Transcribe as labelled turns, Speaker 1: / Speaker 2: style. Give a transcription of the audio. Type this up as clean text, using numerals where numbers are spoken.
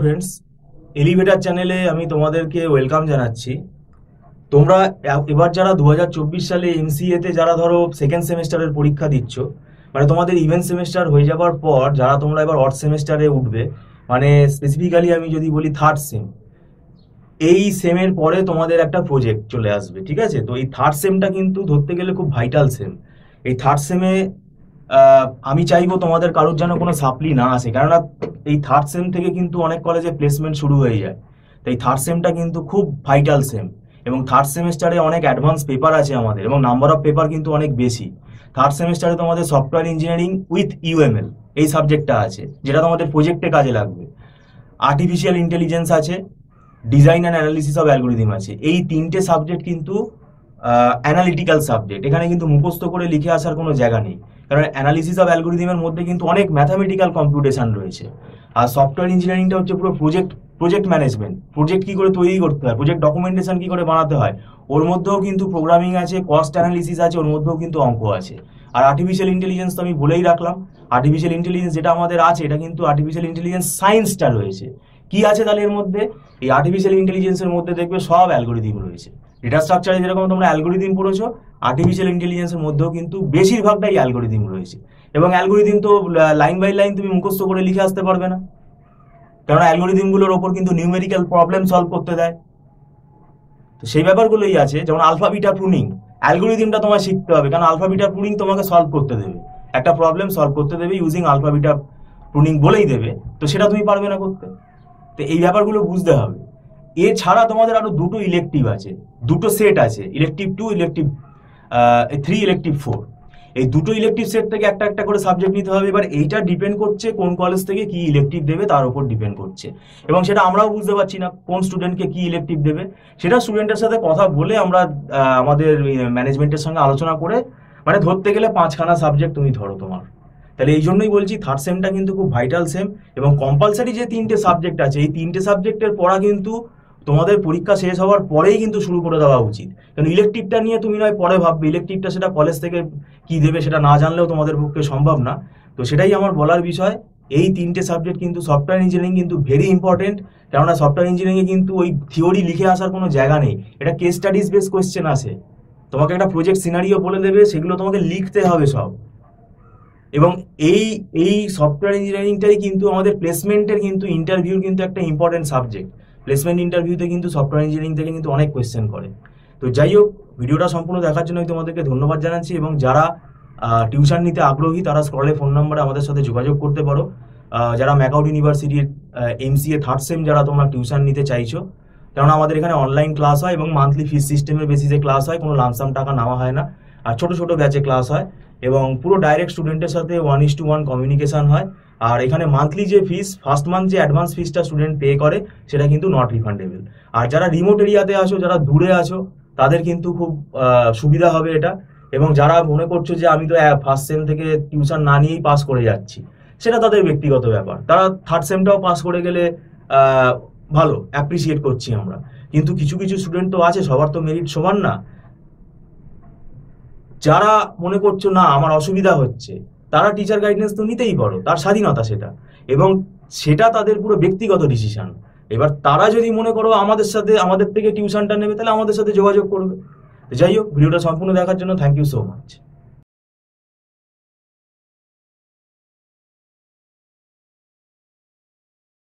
Speaker 1: Friends, elevator চ্যানেলে আমি তোমাদেরকে ওয়েলকাম জানাচ্ছি। তোমরা এবার যারা 2024 সালে এমসিএতে যারা ধরো সেকেন্ড সেমেস্টারের পরীক্ষা দিচ্ছ, মানে তোমাদের ইভেন্ট সেমেস্টার হয়ে যাবার পর যারা তোমরা এবার অড সেমেস্টারে উঠবে, মানে স্পেসিফিক্যালি আমি যদি বলি থার্ড সেম, এই সেমের পরে তোমাদের একটা প্রজেক্ট চলে আসবে, ঠিক আছে? তো এই থার্ড সেমটা কিন্তু ধরতে গেলে খুব ভাইটাল সেম। এই থার্ড সেমে আমি চাইবো তোমাদের কারোর যেন কোনো সাপ্লি না আসে, কেননা এই থার্ড সেম থেকে কিন্তু অনেক কলেজে প্লেসমেন্ট শুরু হয়ে যায়। তো এই থার্ড সেমটা কিন্তু খুব ভাইটাল সেম, এবং থার্ড সেমিস্টারে অনেক অ্যাডভান্স পেপার আছে আমাদের, এবং নাম্বার অফ পেপার কিন্তু অনেক বেশি। থার্ড সেমিস্টারে তোমাদের সফটওয়্যার ইঞ্জিনিয়ারিং উইথ ইউএমএল এই সাবজেক্টটা আছে, যেটা তোমাদের প্রজেক্টে কাজে লাগবে। আর্টিফিশিয়াল ইন্টেলিজেন্স আছে, design and analysis of algorithm আছে। এই তিনটে সাবজেক্ট কিন্তু অ্যানালিটিক্যাল সাবজেক্ট, এখানে কিন্তু মুখস্থ করে লিখে আসার কোনো জায়গা নেই, কারণ অ্যানালিসিস অফ অ্যালগোরিদমের মধ্যে কিন্তু অনেক ম্যাথামেটিক্যাল কম্পিউটেশন রয়েছে। আর সফটওয়্যার ইঞ্জিনিয়ারিংটা হচ্ছে পুরো প্রজেক্ট ম্যানেজমেন্ট, প্রজেক্ট কি করে তৈরি করতে হয়, প্রজেক্ট ডকুমেন্টেশন কি করে বানাতে হয়, ওর মধ্যেও কিন্তু প্রোগ্রামিং আছে, কস্ট অ্যানালিসিস আছে, ওর মধ্যেও কিন্তু অঙ্ক আছে। আর আর্টিফিশিয়াল ইন্টেলিজেন্স তো আমি বলেই রাখলাম, আর্টিফিশিয়াল ইন্টেলিজেন্স যেটা আমাদের আছে, এটা কিন্তু আর্টিফিশিয়াল ইন্টেলিজেন্স সায়েন্সটা রয়েছে। কি আছে তাহলে এর মধ্যে? এই আর্টিফিশিয়াল ইন্টেলিজেন্সের মধ্যে দেখবে সব অ্যালগোরিদম রয়েছে। ডেটা স্ট্রাকচারে যেরকম তোমরা অ্যালগোরিদম পড়েছো, আর্টিফিশিয়াল ইন্টেলিজেন্সের মধ্যেও কিন্তু বেশিরভাগটাই অ্যালগোরিদম রয়েছে। এবং অ্যালগোরিদম তো লাইন বাই লাইন তুমি মুখস্থ করে লিখে আসতে পারবে না, কারণ অ্যালগোরিদমগুলোর ওপর কিন্তু নিউমেরিক্যাল প্রবলেম সলভ করতে দেয়। তো সেই ব্যাপারগুলোই আছে, যেমন আলফা বিটা প্রুনিং, অ্যালগোরিদমটা তোমায় শিখতে হবে, কারণ আলফা বিটা প্রুনিং তোমাকে সলভ করতে দেবে, একটা প্রবলেম সলভ করতে দেবে ইউজিং আলফা বিটা প্রুনিং বলেই দেবে, তো সেটা তুমি পারবে না করতে। তো এই ব্যাপারগুলো বুঝতে হবে। এছাড়া তোমাদের আরো দুটো ইলেকটিভ আছে, দুটো সেট আছে, ইলেকটিভ 2, ইলেকটিভ 3, ইলেকটিভ 4। এই দুটো ইলেকটিভ সেট থেকে একটা একটা করে সাবজেক্ট নিতে হবে। এবার এইটা ডিপেন্ড করছে কোন কলেজ থেকে কি ইলেকটিভ দেবে তার উপর ডিপেন্ড করছে, এবং সেটা আমরাও বুঝতে পারছি না কোন স্টুডেন্টকে কি ইলেকটিভ দেবে। সেটা স্টুডেন্টের সাথে কথা বলে আমরা আমাদের ম্যানেজমেন্টের সঙ্গে আলোচনা করে, মানে ধরতে গেলে 5খানা সাবজেক্ট তুমি ধরো তোমার। তাহলে এই জন্যই বলছি থার্ড সেমটা কিন্তু খুব ভাইটাল সেম, এবং কম্পালসারি যে 3টে সাবজেক্ট আছে, এই 3টে সাবজেক্টের পড়া কিন্তু তোমাদের পরীক্ষা শেষ হওয়ার পরেই কিন্তু শুরু করে দেওয়া উচিত। কারণ ইলেকটিভটা নিয়ে তুমি নয় পরে ভাববে, ইলেকটিভটা সেটা কলেজ থেকে কি দেবে সেটা না জানলেও তোমাদের পক্ষে সম্ভব না। তো সেটাই আমার বলার বিষয়। এই 3টে সাবজেক্ট কিন্তু সফটওয়্যার ইঞ্জিনিয়ারিং কিন্তু ভেরি ইম্পর্টেন্ট, কেননা সফটওয়্যার ইঞ্জিনিয়ারিং এ কিন্তু ওই থিওরি লিখে আসার কোনো জায়গা নেই, এটা কেস স্টাডিজ বেস কোয়েশ্চেন আসে। তোমাকে একটা প্রজেক্ট সিনারিও বলে দেবে, সেগুলো তোমাকে লিখতে হবে সব। এবং এই এই সফটওয়্যার ইঞ্জিনিয়ারিংটাই কিন্তু আমাদের প্লেসমেন্টের কিন্তু ইন্টারভিউর কিন্তু একটা ইম্পর্টেন্ট সাবজেক্ট। প্লেসমেন্ট ইন্টারভিউতে কিন্তু সফটওয়্যার ইঞ্জিনিয়ারিং থেকে কিন্তু অনেক কোয়েশ্চেন করে। তো যাই হোক, ভিডিওটা সম্পূর্ণ দেখার জন্য আমি তোমাদেরকে ধন্যবাদ জানাচ্ছি, এবং যারা টিউশন নিতে আগ্রহী তারা স্ক্রলে ফোন নাম্বারে আমাদের সাথে যোগাযোগ করতে পারো। যারা ম্যাকআউট ইউনিভার্সিটির এমসিএ থার্ড সেম যারা তোমরা টিউশন নিতে চাইছো, কারণ আমাদের এখানে অনলাইন ক্লাস হয় এবং মান্থলি ফিস সিস্টেমের বেসিসে ক্লাস হয়, কোনো লামসাম টাকা নেওয়া হয় না, আর ছোট ছোট ব্যাচে ক্লাস হয়, এবং পুরো ডাইরেক্ট স্টুডেন্টের সাথে 1:1 কমিউনিকেশন হয়। আর এখানে মান্থলি যে ফিস, ফার্স্ট মান্থ যে অ্যাডভান্স ফিসটা স্টুডেন্ট পে করে, সেটা কিন্তু নট রিফান্ডেবল। আর যারা রিমোট এরিয়াতে আছো, যারা দূরে আছো, তাদের কিন্তু খুব সুবিধা হবে এটা। এবং যারা মনে করছো যে আমি তো ফার্স্ট সেম থেকে টিউশন না নিয়েই পাস করে যাচ্ছি, সেটা তাদের ব্যক্তিগত ব্যাপার, তারা থার্ড সেমটাও পাস করে গেলে ভালো, অ্যাপ্রিসিয়েট করছি আমরা। কিন্তু কিছু কিছু স্টুডেন্ট তো আছে, সবার তো মেরিট সমান না। যারা মনে করছো না আমার অসুবিধা হচ্ছে, তারা টিচার গাইডেন্স তো নিতেই পারো, তার স্বাধীনতা সেটা, এবং সেটা তাদের পুরো ব্যক্তিগত ডিসিশন। এবার তারা যদি মনে করো আমাদের থেকে টিউশনটা নেবে, তাহলে আমাদের সাথে যোগাযোগ করবে। যাই হোক, ভিডিওটা সম্পূর্ণ দেখার জন্য থ্যাংক ইউ সো মাচ।